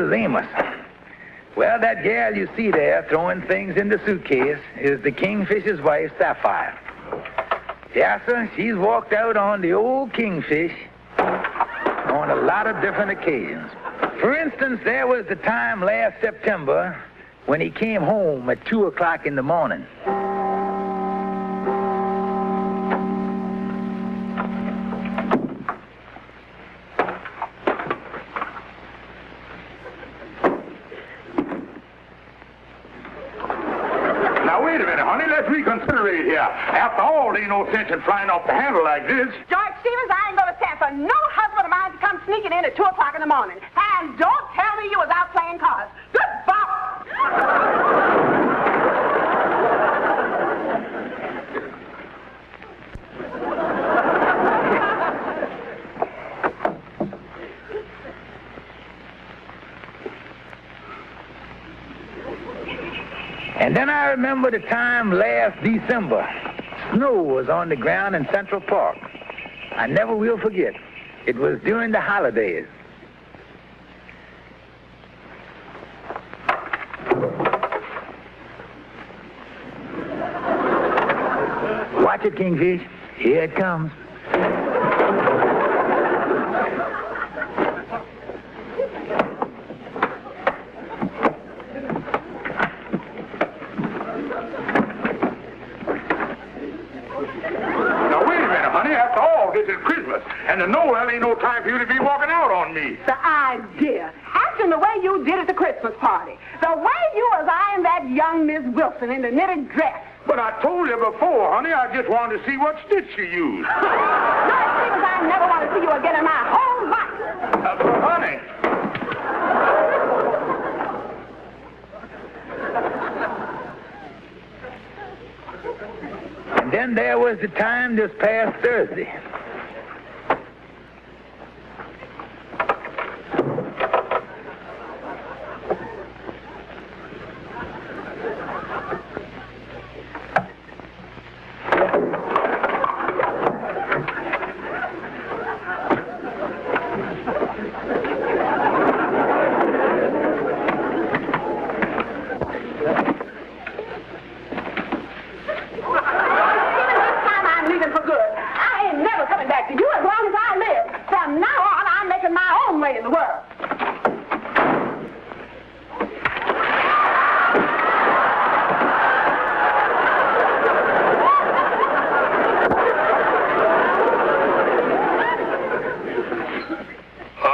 is Amos. Well, that gal you see there throwing things in the suitcase is the Kingfish's wife, Sapphire. Yeah, sir, she's walked out on the old Kingfish on a lot of different occasions. For instance, there was the time last September when he came home at 2 o'clock in the morning. Wait a minute, honey. Let's reconsider it here. After all, there ain't no sense in flying off the handle like this. George Stevens, I ain't gonna stand for no husband of mine to come sneaking in at 2 o'clock in the morning. And don't tell me you was out playing cards. Good bop! And then I remember the time last December. Snow was on the ground in Central Park. I never will forget. It was during the holidays. Watch it, Kingfish. Here it comes. This is Christmas, and the Noel ain't no time for you to be walking out on me. The idea. Acting the way you did at the Christmas party. The way you was eyeing that young Miss Wilson in the knitted dress. But I told you before, honey, I just wanted to see what stitch you used. George Stevens, I never want to see you again in my whole life. Honey. And then there was the time this past Thursday.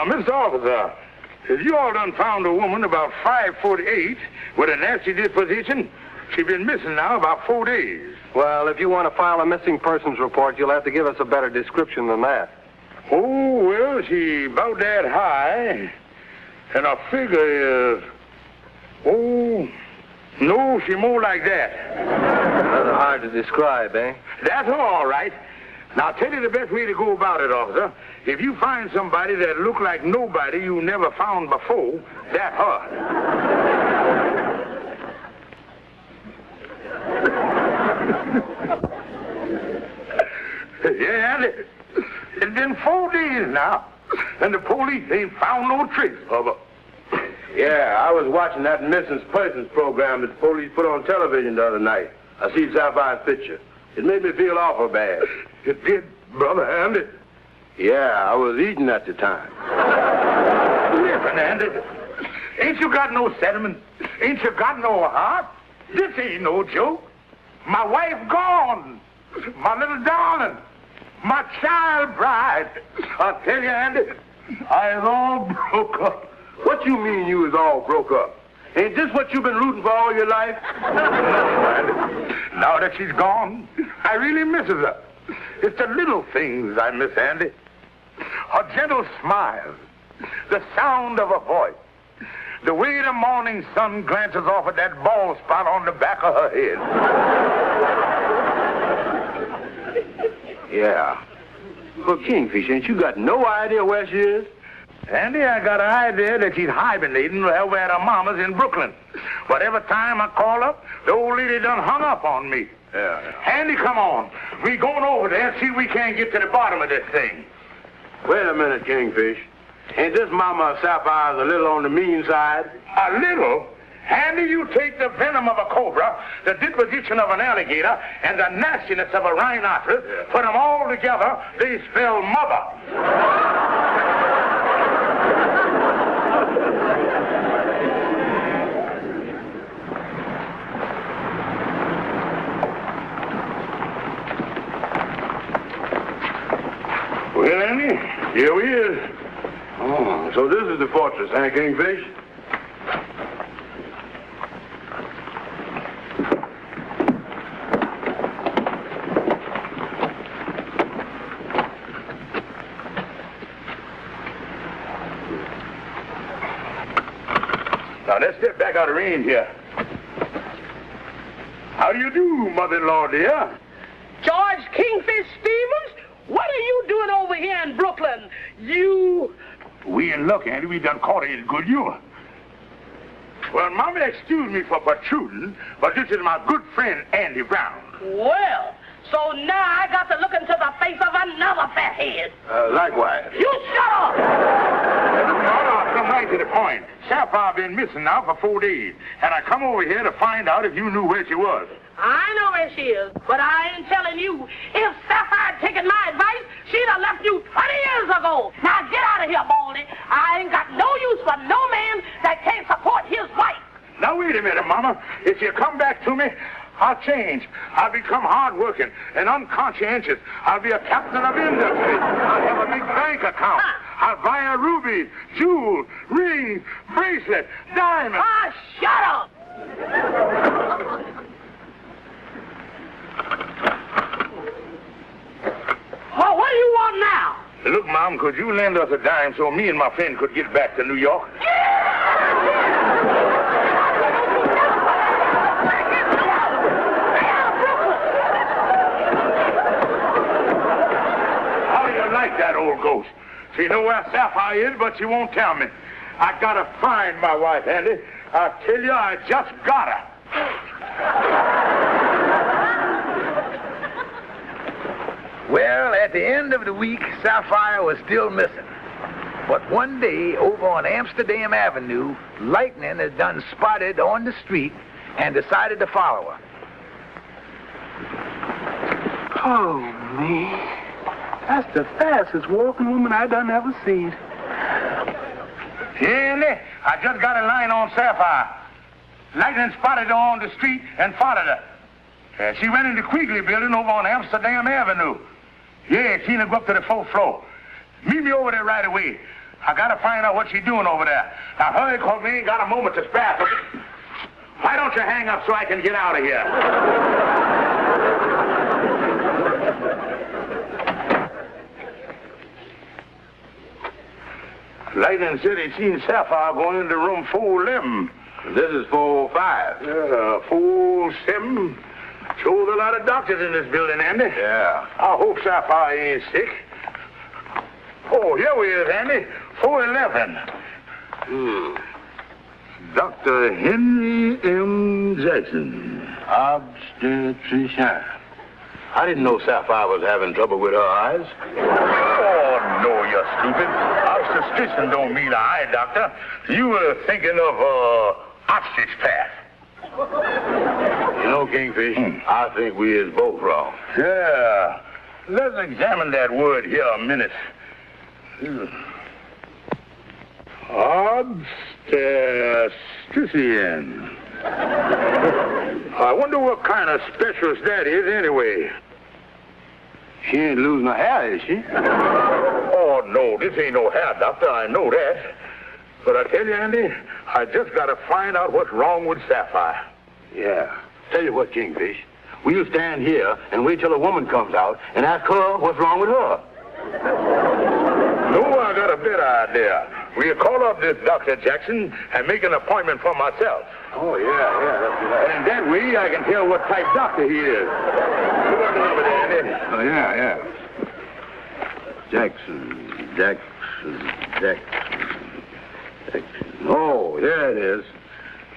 Mr. Officer, if you all done found a woman about 5'8" with a nasty disposition, she's been missing now about 4 days. Well, if you want to file a missing persons report, you'll have to give us a better description than that. Oh, well, she about that high, and her figure is... Oh, no, she more like that. Rather hard to describe, eh? That's all right. Now, I'll tell you the best way to go about it, officer. If you find somebody that look like nobody you never found before, that's her. Yeah, and it's been 4 days now, and the police ain't found no trace of her. Yeah, I was watching that missing persons program that the police put on television the other night. I see Sapphire's picture. It made me feel awful bad. It did, Brother Andy. Yeah, I was eating at the time. Listen, Andy, ain't you got no sentiment? Ain't you got no heart? This ain't no joke. My wife gone. My little darling. My child bride. I tell you, Andy, I was all broke up. What you mean you was all broke up? Ain't this what you've been rooting for all your life? No, Andy. Now that she's gone, I really misses her. It's the little things I miss, Andy. Her gentle smile, the sound of her voice, the way the morning sun glances off at that bald spot on the back of her head. Yeah. But Kingfish, ain't you got no idea where she is? Andy, I got an idea that she's hibernating over at her mama's in Brooklyn. But every time I call up, the old lady done hung up on me. Yeah. Andy, come on. We going over there and see if we can't get to the bottom of this thing. Wait a minute, Kingfish. Ain't this Mama Sapphire's a little on the mean side? A little? Andy, you take the venom of a cobra, the disposition of an alligator, and the nastiness of a rhinoceros, put them all together, they spell mother. Well, Andy, here we is. Oh, so this is the fortress, huh, Kingfish? Now, let's step back out of range here. How do you do, mother-in-law, dear? George Kingfish Stevens, what are you doing over here in Brooklyn? We in luck, Andy. We done caught a good you. Well, Mama, excuse me for protruding, but this is my good friend, Andy Brown. Well, so now I got to look into the face of another fathead. Likewise. You shut up! No, come right to the point. Sapphire been missing now for 4 days, and I come over here to find out if you knew where she was. I know where she is, but I ain't telling you. If Sapphire had taken my advice, she'd have left you 20 years ago. Now get out of here, Baldy. I ain't got no use for no man that can't support his wife. Now, wait a minute, Mama. If you come back to me, I'll change. I'll become hard-working and unconscientious. I'll be a captain of industry. I'll have a big bank account. I'll buy a ruby, jewel, ring, bracelet, diamond. Ah, shut up! Oh, what do you want now? Look, Mom, could you lend us a dime so me and my friend could get back to New York? How do you like that old ghost? She know where Sapphire is, but she won't tell me. I gotta find my wife, Andy. I tell you, I just got her. Well, at the end of the week, Sapphire was still missing. But one day, over on Amsterdam Avenue, lightning had done spotted on the street and decided to follow her. Oh, me. That's the fastest walking woman I done ever seen. Andy, I just got a line on Sapphire. Lightning spotted her on the street and followed her. She went into Quigley building over on Amsterdam Avenue. Yeah, seen her go up to the 4th floor. Meet me over there right away. I gotta find out what she's doing over there. Now hurry, cause we ain't got a moment to spare. Why don't you hang up so I can get out of here? Lightning said he seen Sapphire going into room 411. This is 405. Yeah, 407. Shows a lot of doctors in this building, Andy. Yeah. I hope Sapphire ain't sick. Oh, here we is, Andy. 411. Dr. Henry M. Jackson, obstetrician. I didn't know Sapphire was having trouble with her eyes. Oh, no, you're stupid. Obstetrician don't mean eye doctor. You were thinking of, ostrich path. You know, Kingfish, I think we is both wrong. Yeah. Let's examine that word here a minute. Obstetrician. I wonder what kind of specialist that is anyway. She ain't losing her hair, is she? Oh, no, this ain't no hair doctor. I know that. But I tell you, Andy, I just got to find out what's wrong with Sapphire. Yeah. Tell you what, Kingfish. We'll stand here and wait till a woman comes out and ask her what's wrong with her. No, I got a better idea. We'll call up this Dr. Jackson and make an appointment for myself. Oh, yeah, that's good. And that way I can tell what type doctor he is. Look up the number there, Andy. Oh, yeah. Jackson. Oh, there it is.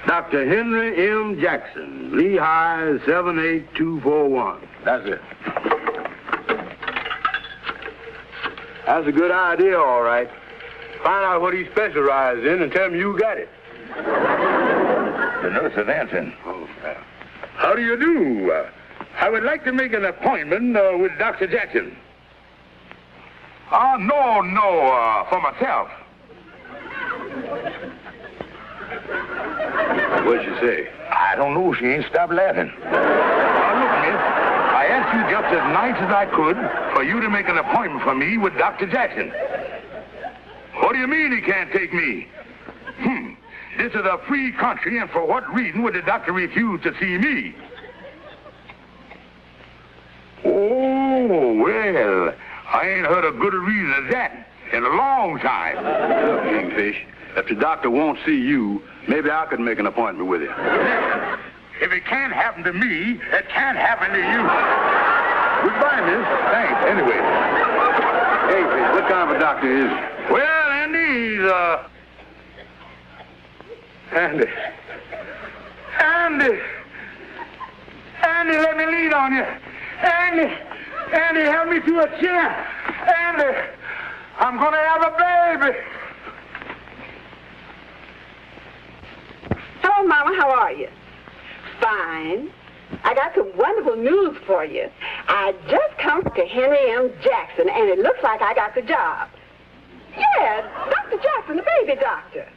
Dr. Henry M. Jackson, Lehigh 78241. That's it. That's a good idea, all right. Find out what he specializes in and tell him you got it. The nurse is answering. How do you do? I would like to make an appointment with Dr. Jackson. No, for myself. What'd she say? I don't know. She ain't stopped laughing. Now, look, miss. I asked you just as nice as I could for you to make an appointment for me with Dr. Jackson. What do you mean he can't take me? This is a free country, and for what reason would the doctor refuse to see me? Oh, well, I ain't heard a good reason as that in a long time. Look, Kingfish, if the doctor won't see you, maybe I could make an appointment with him. If it can't happen to me, it can't happen to you. Goodbye, miss. Thanks, anyway. Kingfish, what kind of a doctor is he? Well, Andy, he's, Andy, let me lean on you. Andy, help me to a chair. Andy, I'm gonna have a baby. Hello, Mama. How are you? Fine. I got some wonderful news for you. I just come to Henry M. Jackson, and it looks like I got the job. Yeah, Dr. Jackson, the baby doctor.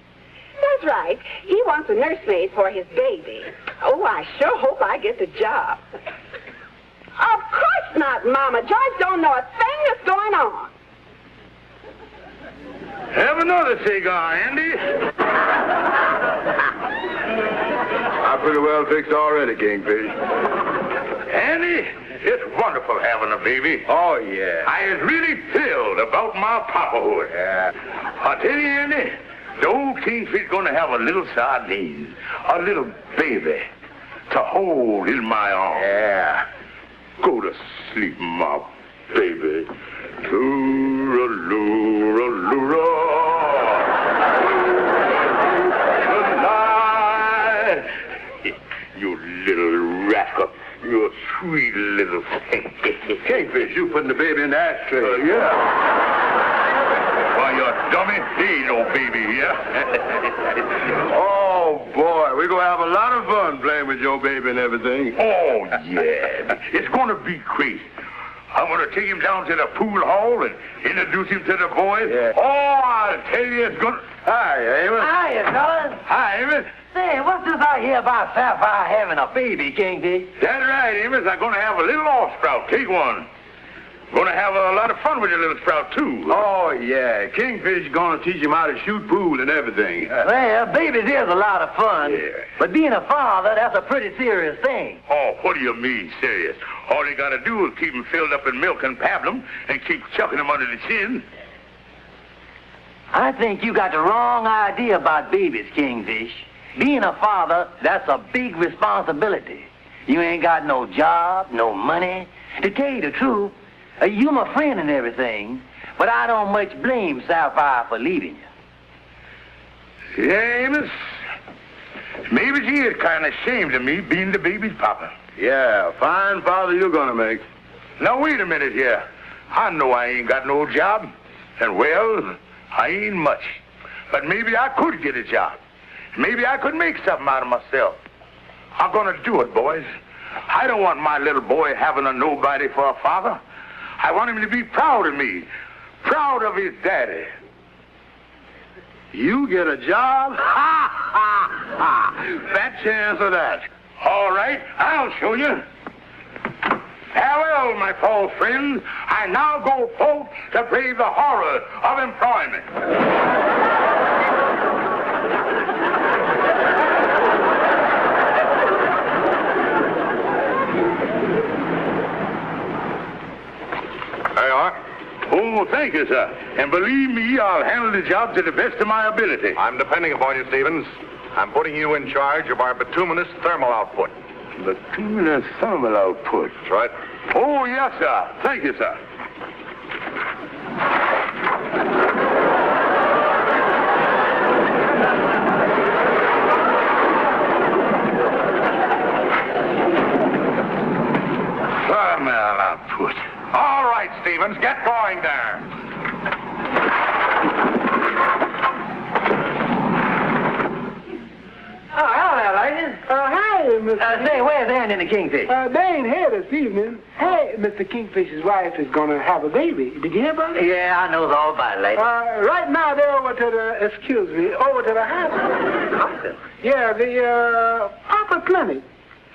That's right. He wants a nursemaid for his baby. Oh, I sure hope I get the job. Of course not, Mama. George don't know a thing that's going on. Have another cigar, Andy. I'm pretty well fixed already, Kingfish. Andy, it's wonderful having a baby. Oh, yeah. I is really thrilled about my papahood. Yeah. I tell you, Andy, the old Kingfish gonna have a little sardine, a little baby to hold in my arms. Yeah. Go to sleep, my baby. Tooraloo-ra-loo-ra. You little rascal. You a sweet little thing. Kingfish, you putting the baby in the ashtray. Yeah. Why, you dummy. There ain't no baby here. Oh, boy, we're going to have a lot of fun playing with your baby and everything. Oh, yeah. It's going to be crazy. I'm going to take him down to the pool hall and introduce him to the boys. Yeah. Oh, I'll tell you, it's going to... Hi, Amos. Hiya, fellas. Hi, Amos. Say, what's this I hear about Sapphire having a baby, Kingfish? That's right, Amos. I'm going to have a little off-sprout. Take one. Going to have a lot of fun with your little sprout, too. Oh, yeah. Kingfish is going to teach him how to shoot pool and everything. Well, babies is a lot of fun. Yeah. But being a father, that's a pretty serious thing. Oh, what do you mean, serious? All you got to do is keep them filled up in milk and pablum and keep chucking them under the chin. I think you got the wrong idea about babies, Kingfish. Being a father, that's a big responsibility. You ain't got no job, no money. To tell you the truth, you my friend and everything, but I don't much blame Sapphire for leaving you. Yeah, Amos. Maybe she is kind of ashamed of me being the baby's papa. Yeah, fine father you're going to make. Now, wait a minute here. I know I ain't got no job. And, well, I ain't much. But maybe I could get a job. Maybe I could make something out of myself. I'm going to do it, boys. I don't want my little boy having a nobody for a father. I want him to be proud of me. Proud of his daddy. You get a job? Ha, ha, ha. Fat chance of that. All right, I'll show you. Farewell, my false friends. I now go forth to brave the horror of employment. There you are. Oh, thank you, sir. And believe me, I'll handle the job to the best of my ability. I'm depending upon you, Stevens. I'm putting you in charge of our bituminous thermal output. Bituminous thermal output. That's right. Oh, yes, sir. Thank you, sir. Thermal output. All right, Stevens, get going there. Sergeant. Hi, Mr. Say, where's Ann and the Kingfish? They ain't here this evening. Hey, Mr. Kingfish's wife is going to have a baby. Did you hear about it? Yeah, I knows all about it, lady. Right now, they're over to the hospital. Hospital? Yeah, the Papa Clinic.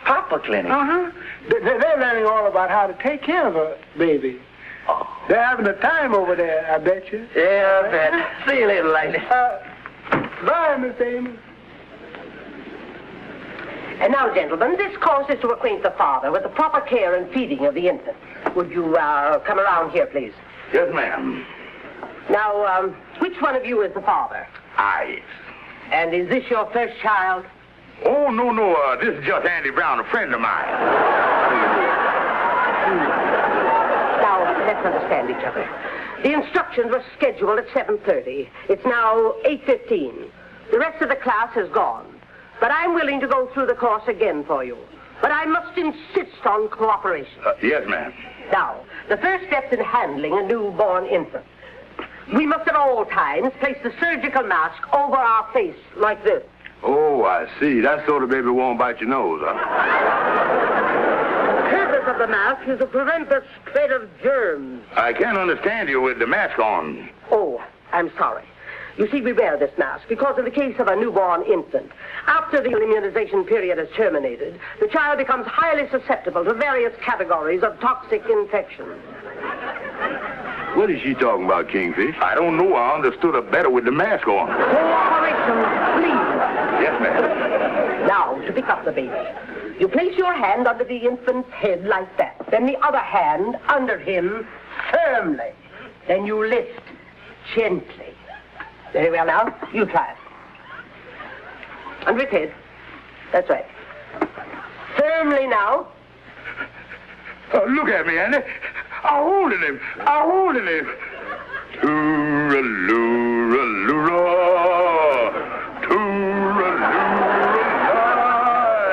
Papa Clinic? Uh-huh. They're learning all about how to take care of a baby. Oh. They're having a time over there, I bet you. Yeah, I bet. See you later, lady. Bye, Miss Amos. And now, gentlemen, this course is to acquaint the father with the proper care and feeding of the infant. Would you come around here, please? Yes, ma'am. Now, which one of you is the father? I. And is this your first child? Oh, no. This is just Andy Brown, a friend of mine. Now, let's understand each other. The instructions were scheduled at 7:30. It's now 8:15. The rest of the class has gone. But I'm willing to go through the course again for you. But I must insist on cooperation. Yes, ma'am. Now, the first steps in handling a newborn infant. We must at all times place the surgical mask over our face like this. Oh, I see. That's so the baby won't bite your nose, huh? The purpose of the mask is to prevent the spread of germs. I can't understand you with the mask on. Oh, I'm sorry. You see, we wear this mask because in the case of a newborn infant, after the immunization period is terminated, the child becomes highly susceptible to various categories of toxic infections. What is she talking about, Kingfish? I don't know. I understood her better with the mask on. Cooperation, please. Yes, ma'am. Now, to pick up the baby. You place your hand under the infant's head like that. Then the other hand under him firmly. Then you lift gently. Very well now. You try it. Under his head. That's right. Firmly now. Look at me, Andy. I'm holding him. Tooraloo-ra-loo-ra.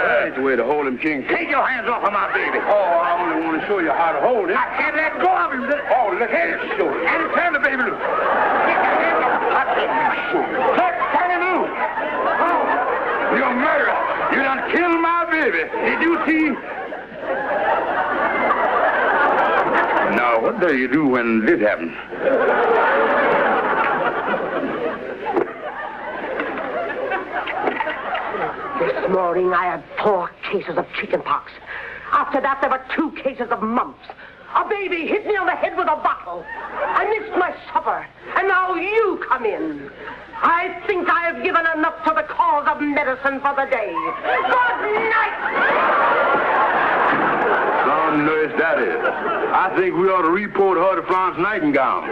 That's the way to hold him, Kingfish. Take your hands off of my baby. Oh, I only want to show you how to hold him. I can't let go of him. Oh, let me show you. Andy, turn the baby loose. Get your hands off. Turn him loose. Oh, you're a murderer. You done killed my baby. Did you see? Now, what do you do when this happens? This morning I had 4 cases of chickenpox. After that, there were 2 cases of mumps. A baby hit me on the head with a bottle. I missed my supper, and now you come in. I think I have given enough to the cause of medicine for the day. Good night! Some nurse that is. I think we ought to report her to Florence Nightingale.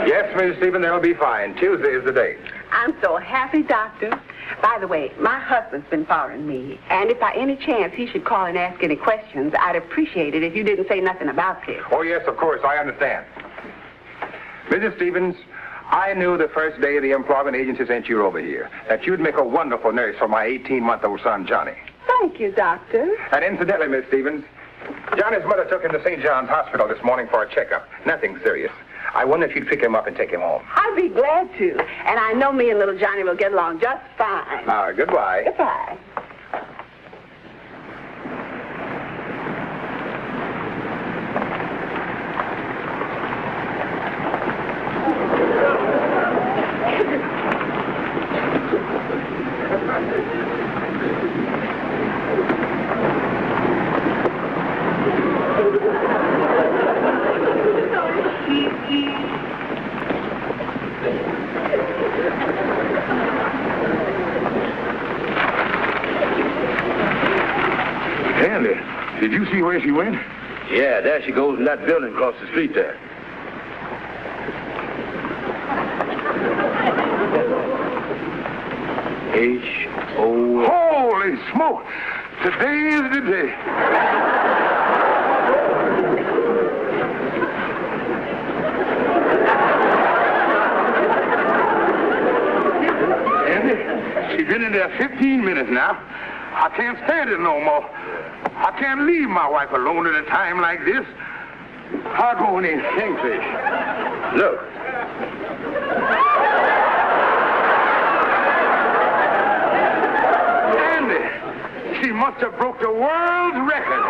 Yes, Mrs. Stephen, that'll be fine. Tuesday is the date. I'm so happy, Doctor. By the way, my husband's been following me, and if by any chance he should call and ask any questions, I'd appreciate it if you didn't say nothing about this. Oh, yes, of course, I understand. Mrs. Stevens, I knew the first day the employment agency sent you over here that you'd make a wonderful nurse for my 18-month-old son, Johnny. Thank you, Doctor. And incidentally, Miss Stevens, Johnny's mother took him to St. John's Hospital this morning for a checkup. Nothing serious. I wonder if you'd pick him up and take him home. I'd be glad to. And I know me and little Johnny will get along just fine. Goodbye. Goodbye. Andy, did you see where she went? Yeah, there she goes in that building across the street there. H.O. Holy smoke! Today is the day. Andy, she's been in there 15 minutes now. I can't stand it no more. I can't leave my wife alone at a time like this. I'll go in. Kingfish, look, Andy, she must have broke the world's record.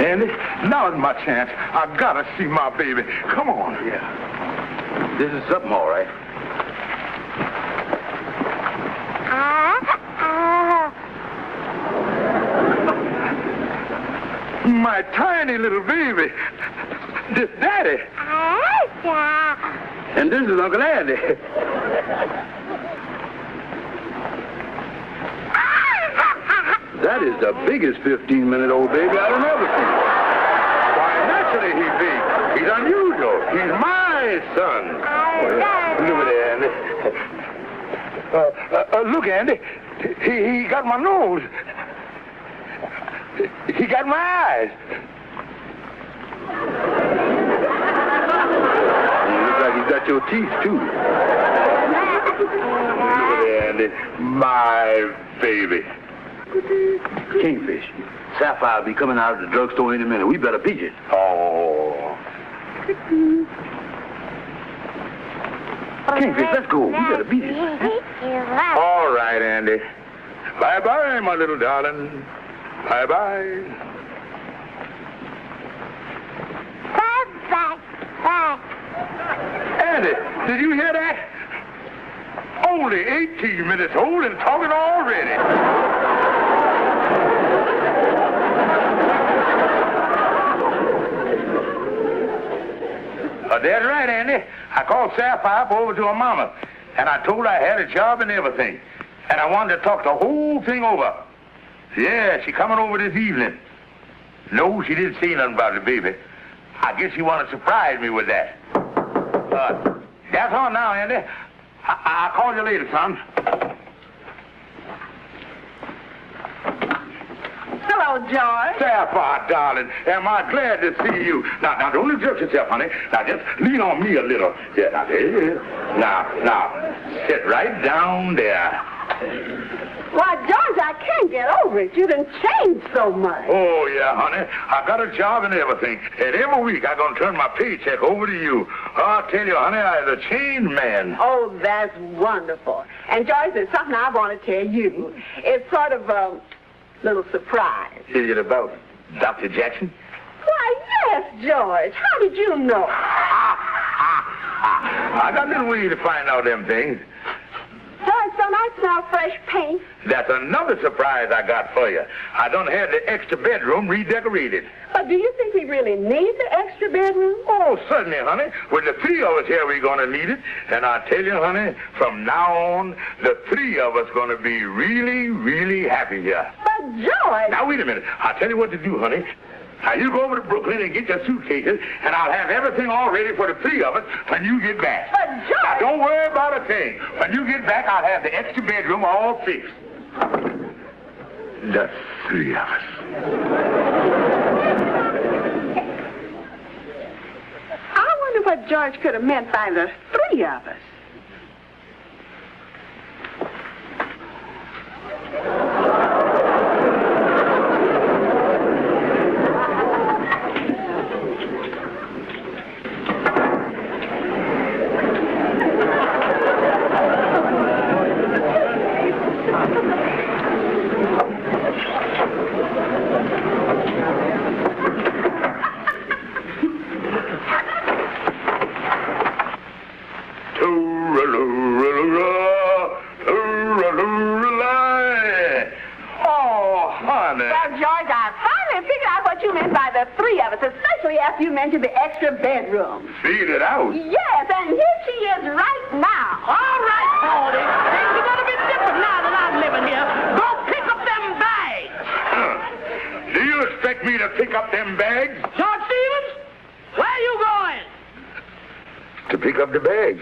Andy, now's my chance. I gotta see my baby. Come on. Yeah. This is something, all right. My tiny little baby. This Daddy. And this is Uncle Andy. That is the biggest 15-minute-old baby I've ever seen. Why, naturally he's big. He's unusual. He's my son. Look at Andy. Look, Andy. He got my nose. He got my eyes. Looks like he's got your teeth, too. Look at Andy. My baby. Kingfish, Sapphire will be coming out of the drugstore any minute. We better beat it. Oh. Kingfish, let's go. We better beat it. All right, Andy. Bye-bye, my little darling. Bye-bye. Andy, did you hear that? Only 18 minutes old and talking already. That's right, Andy. I called Sapphire over to her mama, and I told her I had a job and everything, and I wanted to talk the whole thing over. Yeah, she coming over this evening. No, she didn't say nothing about the baby. I guess she wanted to surprise me with that. That's all now, Andy. I'll call you later, son. Hello, George. Sapphire, darling, am I glad to see you. Now, don't exert yourself, honey. Now, just lean on me a little. Yeah, now, there it is. Now, sit right down there. Why, George, I can't get over it. You done changed so much. Oh, yeah, honey. I got a job and everything. And every week I'm going to turn my paycheck over to you. Oh, I tell you, honey, I'm a changed man. Oh, that's wonderful. And, George, there's something I want to tell you. It's sort of a little surprise. Is it about Dr. Jackson? Why, yes, George. How did you know? I got a little way to find out them things. George, don't I smell fresh paint? That's another surprise I got for you. I done had the extra bedroom redecorated. But do you think we really need the extra bedroom? Oh, certainly, honey. With the three of us here, we're going to need it. And I tell you, honey, from now on, the three of us going to be really, really happy here. But, George... Now, wait a minute. I'll tell you what to do, honey. Now, you go over to Brooklyn and get your suitcases, and I'll have everything all ready for the three of us when you get back. But, George... Now, don't worry about a thing. When you get back, I'll have the extra bedroom all fixed. The three of us. I wonder what George could have meant by the three of us. You mentioned the extra bedroom. Feed it out? Yes, and here she is right now. All right, Baldy. Things are going to be different now that I'm living here. Go pick up them bags. Do you expect me to pick up them bags? George Stevens, where are you going? To pick up the bags.